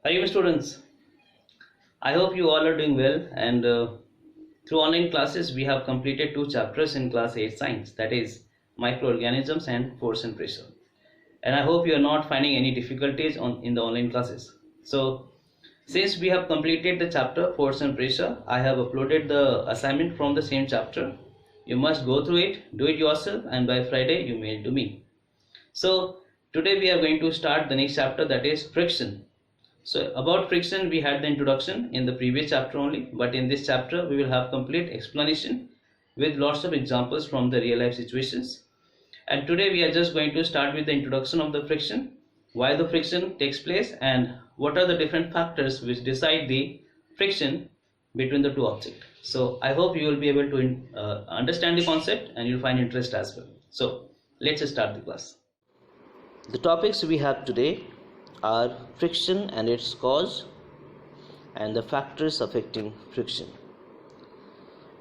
Hi, my students. I hope you all are doing well. And through online classes, we have completed two chapters in class 8 science, that is, microorganisms and force and pressure. And I hope you are not finding any difficulties in the online classes. So, since we have completed the chapter force and pressure, I have uploaded the assignment from the same chapter. You must go through it, do it yourself, and by Friday, you mail to me. So, today we are going to start the next chapter, that is friction. So about friction we had the introduction in the previous chapter only, but in this chapter we will have complete explanation with lots of examples from the real life situations. And today we are just going to start with the introduction of the friction, why the friction takes place and what are the different factors which decide the friction between the two objects. So I hope you will be able to understand the concept and you'll find interest as well. So let's start the class. The topics we have today are friction and its cause and the factors affecting friction.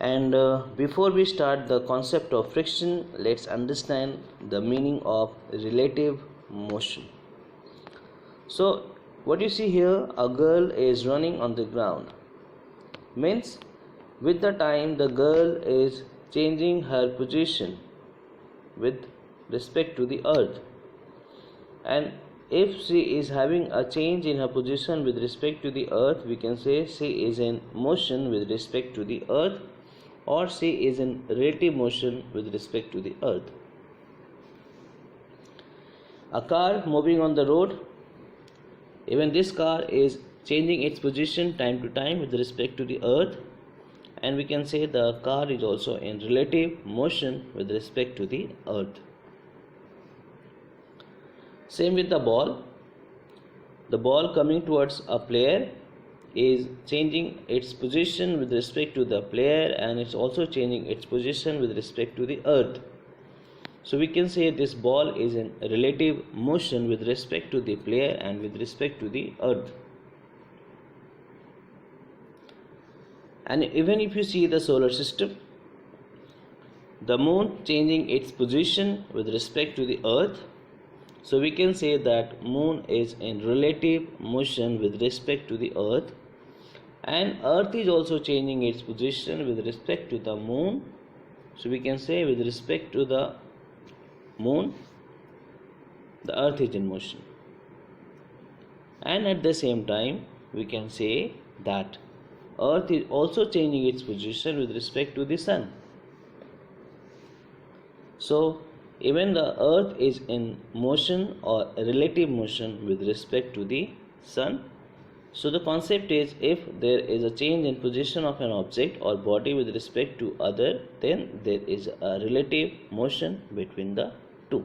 And before we start the concept of friction, let's understand the meaning of relative motion. So what you see here, a girl is running on the ground, means with the time the girl is changing her position with respect to the earth, and if she is having a change in her position with respect to the earth, we can say she is in motion with respect to the earth, or she is in relative motion with respect to the earth. A car moving on the road, even this car is changing its position time to time with respect to the earth, and we can say the car is also in relative motion with respect to the earth. Same with the ball. The ball coming towards a player is changing its position with respect to the player, and it's also changing its position with respect to the earth. So we can say this ball is in relative motion with respect to the player and with respect to the earth. And even if you see the solar system, the moon changing its position with respect to the earth, so we can say that moon is in relative motion with respect to the earth, and earth is also changing its position with respect to the moon. So we can say with respect to the moon, the earth is in motion. And at the same time, we can say that earth is also changing its position with respect to the sun. So even the earth is in motion or relative motion with respect to the sun. So the concept is, if there is a change in position of an object or body with respect to other, then there is a relative motion between the two.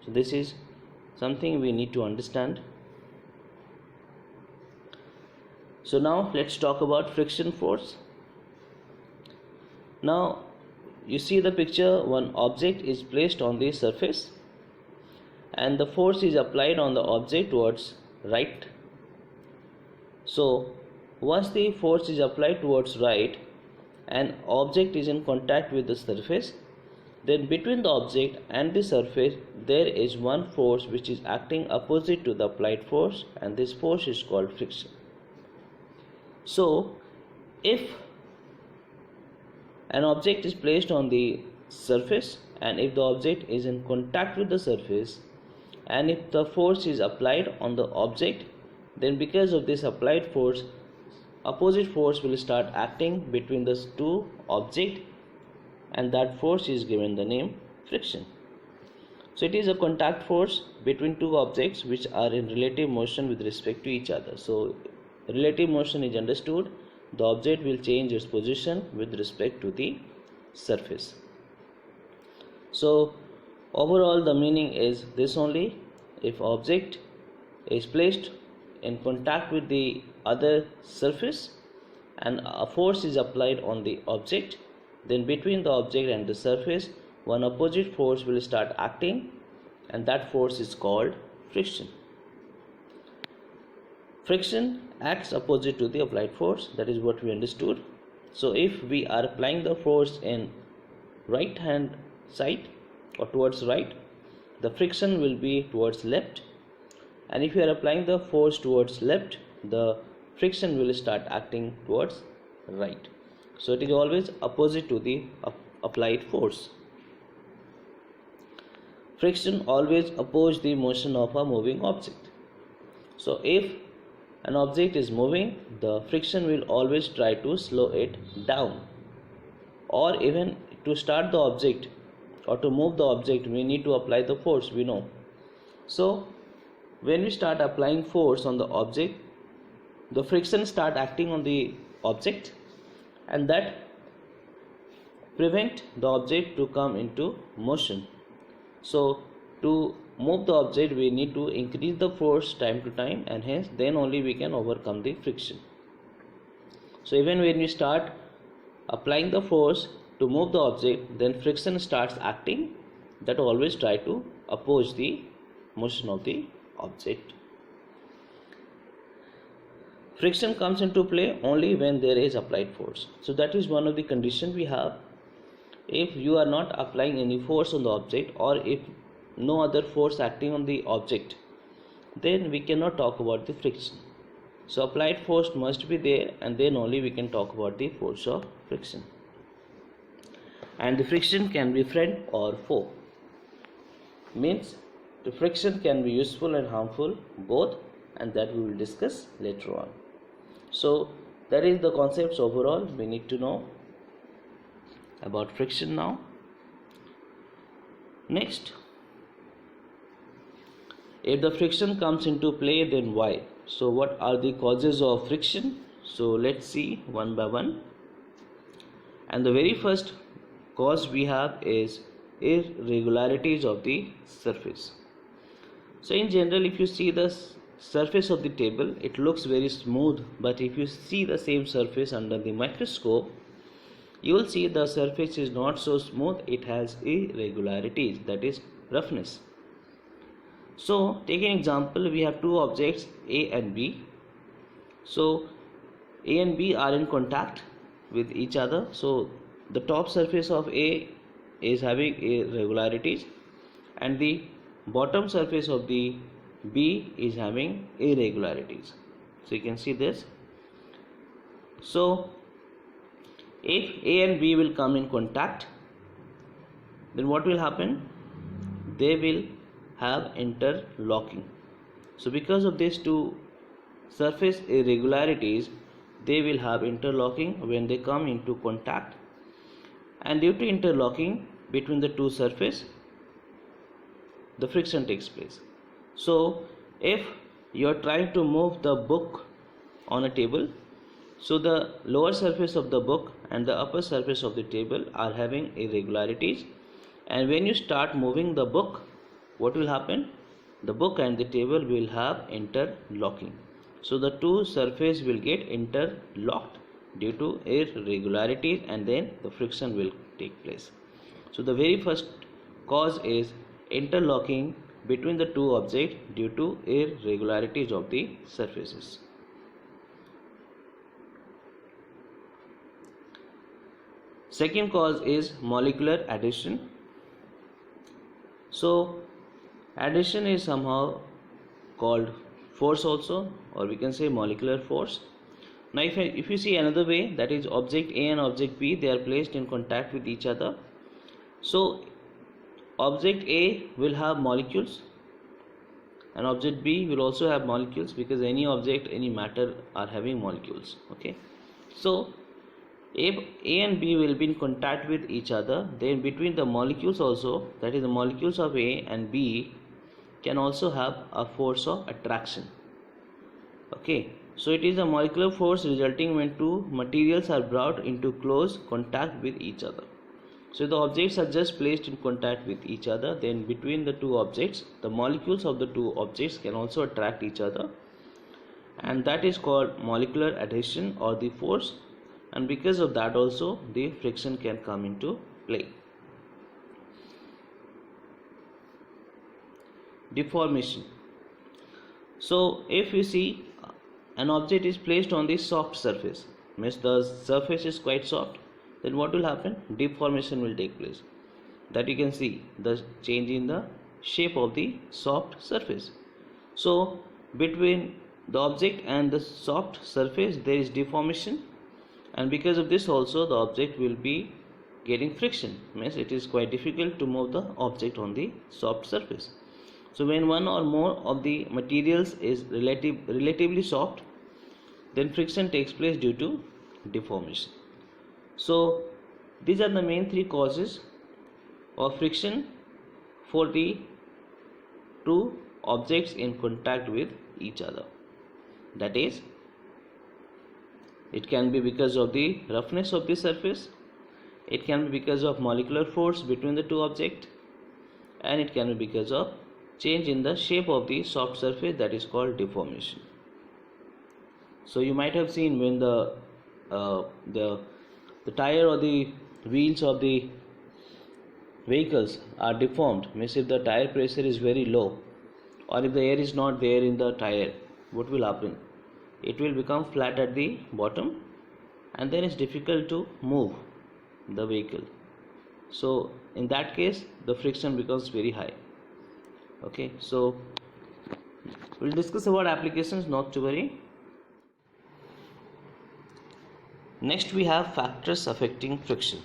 So this is something we need to understand. So now let's talk about friction force. Now you see the picture, one object is placed on the surface and the force is applied on the object towards right. So once the force is applied towards right and object is in contact with the surface, then between the object and the surface there is one force which is acting opposite to the applied force, and this force is called friction. So if an object is placed on the surface and if the object is in contact with the surface, and if the force is applied on the object, then because of this applied force, opposite force will start acting between the two objects, and that force is given the name friction. So it is a contact force between two objects which are in relative motion with respect to each other. So relative motion is understood, the object will change its position with respect to the surface. So overall the meaning is this only: if object is placed in contact with the other surface and a force is applied on the object, then between the object and the surface one opposite force will start acting, and that force is called friction. Friction acts opposite to the applied force, that is what we understood. So if we are applying the force in right hand side or towards right, the friction will be towards left, and if you are applying the force towards left, the friction will start acting towards right. So it is always opposite to the applied force. Friction always opposes the motion of a moving object. So if an object is moving, the friction will always try to slow it down. Or even to start the object or to move the object, we need to apply the force, we know. So when we start applying force on the object, the friction start acting on the object, and that prevent the object to come into motion. So to move the object, we need to increase the force time to time, and hence then only we can overcome the friction. So even when we start applying the force to move the object, then friction starts acting, that always try to oppose the motion of the object. Friction comes into play only when there is applied force. So that is one of the conditions we have. If you are not applying any force on the object, or if no other force acting on the object, then we cannot talk about the friction. So applied force must be there, and then only we can talk about the force of friction. And the friction can be friend or foe. Means the friction can be useful and harmful both, and that we will discuss later on. So that is the concepts overall we need to know about friction now. Next, if the friction comes into play, then why? So what are the causes of friction? So let's see one by one. And the very first cause we have is irregularities of the surface. So in general, if you see the surface of the table, it looks very smooth, but if you see the same surface under the microscope, you will see the surface is not so smooth, it has irregularities, that is roughness. So take an example, we have two objects A and B. So A and B are in contact with each other. So the top surface of A is having irregularities, and the bottom surface of the B is having irregularities. So you can see this. So if A and B will come in contact, then what will happen? They will have interlocking. So because of these two surface irregularities, they will have interlocking when they come into contact, and due to interlocking between the two surfaces, the friction takes place. So if you are trying to move the book on a table, so the lower surface of the book and the upper surface of the table are having irregularities, and when you start moving the book, what will happen? The book and the table will have interlocking. So the two surfaces will get interlocked due to irregularities, and then the friction will take place. So the very first cause is interlocking between the two objects due to irregularities of the surfaces. Second cause is molecular adhesion. So adhesion is somehow called force also, or we can say molecular force. Now if you see another way, that is object A and object B, they are placed in contact with each other. So object A will have molecules and object B will also have molecules, because any object, any matter are having molecules. Okay, so if A and B will be in contact with each other, then between the molecules also, that is the molecules of A and B, can also have a force of attraction. Okay, so it is a molecular force resulting when two materials are brought into close contact with each other. So the objects are just placed in contact with each other, then between the two objects, the molecules of the two objects can also attract each other, and that is called molecular adhesion or the force, and because of that also the friction can come into play. Deformation. So if you see an object is placed on the soft surface, means the surface is quite soft, then what will happen? Deformation will take place. That you can see the change in the shape of the soft surface. So between the object and the soft surface there is deformation, and because of this also the object will be getting friction, means it is quite difficult to move the object on the soft surface. So when one or more of the materials is relatively soft, then friction takes place due to deformation. So these are the main three causes of friction for the two objects in contact with each other. That is, it can be because of the roughness of the surface, it can be because of molecular force between the two objects, and it can be because of change in the shape of the soft surface, that is called deformation. So you might have seen when the tire or the wheels of the vehicles are deformed, means if the tire pressure is very low or if the air is not there in the tire, what will happen? It will become flat at the bottom, and then it's difficult to move the vehicle. So in that case the friction becomes very high. Okay, so we'll discuss about applications, not to worry. Next we have factors affecting friction.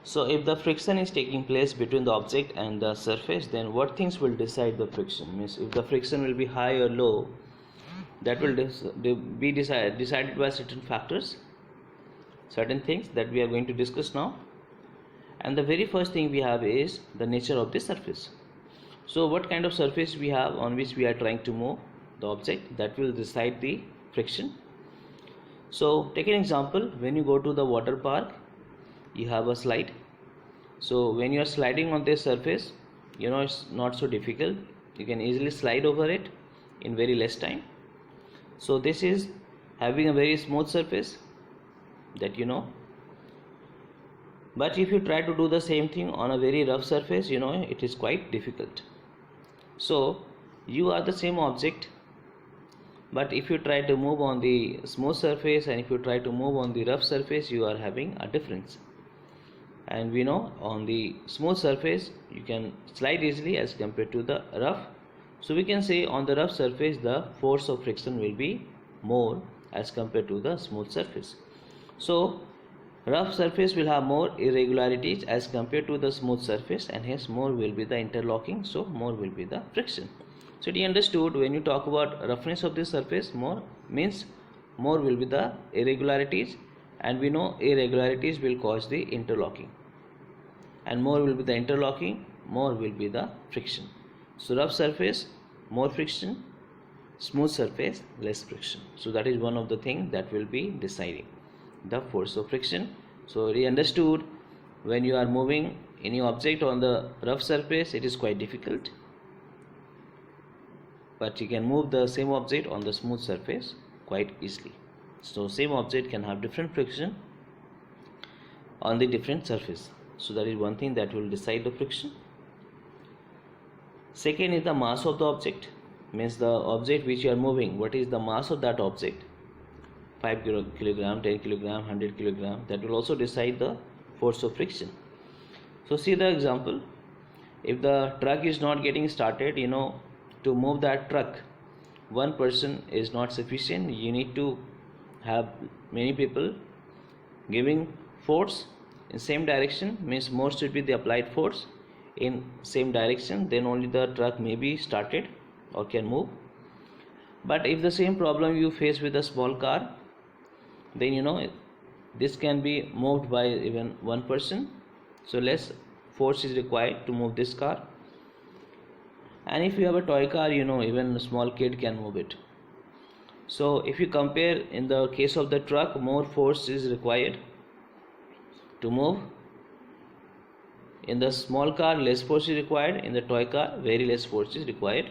So if the friction is taking place between the object and the surface, then what things will decide the friction? Means if the friction will be high or low, that will be decided by certain factors, certain things that we are going to discuss now. And the very first thing we have is the nature of the surface. So what kind of surface we have on which we are trying to move the object, that will decide the friction. So take an example, when you go to the water park, you have a slide. So when you are sliding on this surface, it's not so difficult, you can easily slide over it in very less time. So this is having a very smooth surface, that but if you try to do the same thing on a very rough surface, it is quite difficult. So you are the same object, but if you try to move on the smooth surface and if you try to move on the rough surface, you are having a difference. And we know on the smooth surface you can slide easily as compared to the rough. So we can say on the rough surface the force of friction will be more as compared to the smooth surface. So rough surface will have more irregularities as compared to the smooth surface, and hence more will be the interlocking, so more will be the friction. So it is understood, when you talk about roughness of this surface, more means more will be the irregularities, and we know irregularities will cause the interlocking, and more will be the interlocking, more will be the friction. So rough surface, more friction; smooth surface, less friction. So that is one of the things that will be deciding the force of friction. So it is understood, when you are moving any object on the rough surface, it is quite difficult, but you can move the same object on the smooth surface quite easily. So same object can have different friction on the different surface. So that is one thing that will decide the friction. Second is the mass of the object, means the object which you are moving, what is the mass of that object? 5 kilogram, 10 kilogram, 100 kilogram, that will also decide the force of friction. So see the example, if the truck is not getting started, to move that truck, one person is not sufficient, you need to have many people giving force in same direction, means more should be the applied force in same direction, then only the truck may be started or can move. But if the same problem you face with a small car, then this can be moved by even one person, so less force is required to move this car. And if you have a toy car, even a small kid can move it. So if you compare, in the case of the truck, more force is required to move. In the small car, less force is required. In the toy car, very less force is required.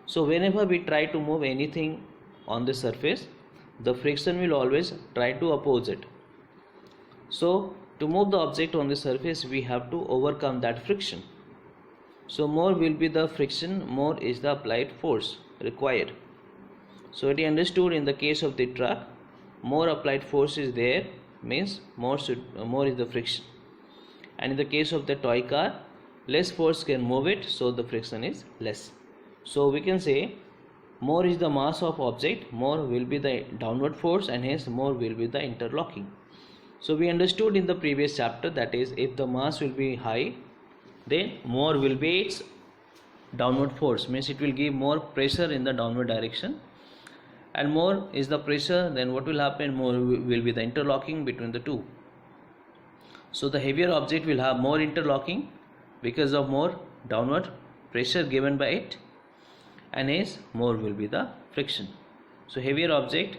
So whenever we try to move anything on the surface, the friction will always try to oppose it. So to move the object on the surface, we have to overcome that friction. So more will be the friction, more is the applied force required. So it is understood, in the case of the truck, more applied force is there, means more is the friction. And in the case of the toy car, less force can move it, so the friction is less. So we can say more is the mass of object, more will be the downward force, and hence more will be the interlocking. So we understood in the previous chapter, that is, if the mass will be high, then more will be its downward force, means it will give more pressure in the downward direction, and more is the pressure, then what will happen, more will be the interlocking between the two. So the heavier object will have more interlocking because of more downward pressure given by it, and hence more will be the friction. So heavier object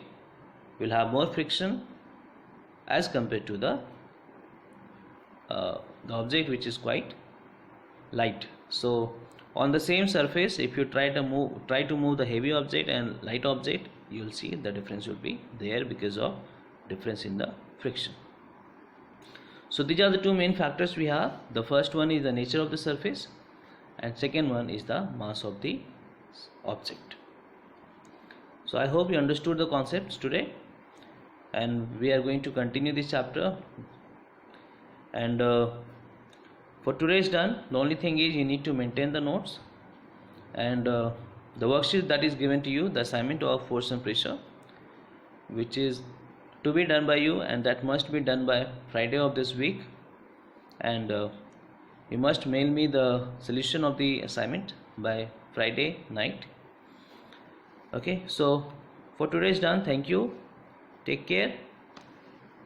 will have more friction as compared to the object which is quite light. So on the same surface, if you try to move the heavy object and light object, you will see the difference will be there because of difference in the friction. So these are the two main factors we have. The first one is the nature of the surface, and second one is the mass of the object. So I hope you understood the concepts today, and we are going to continue this chapter. And for today is done. The only thing is you need to maintain the notes, and the worksheet that is given to you, the assignment of force and pressure, which is to be done by you, and that must be done by Friday of this week. And you must mail me the solution of the assignment by Friday night. Okay, so for today is done. Thank you. Take care.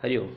Hari Om.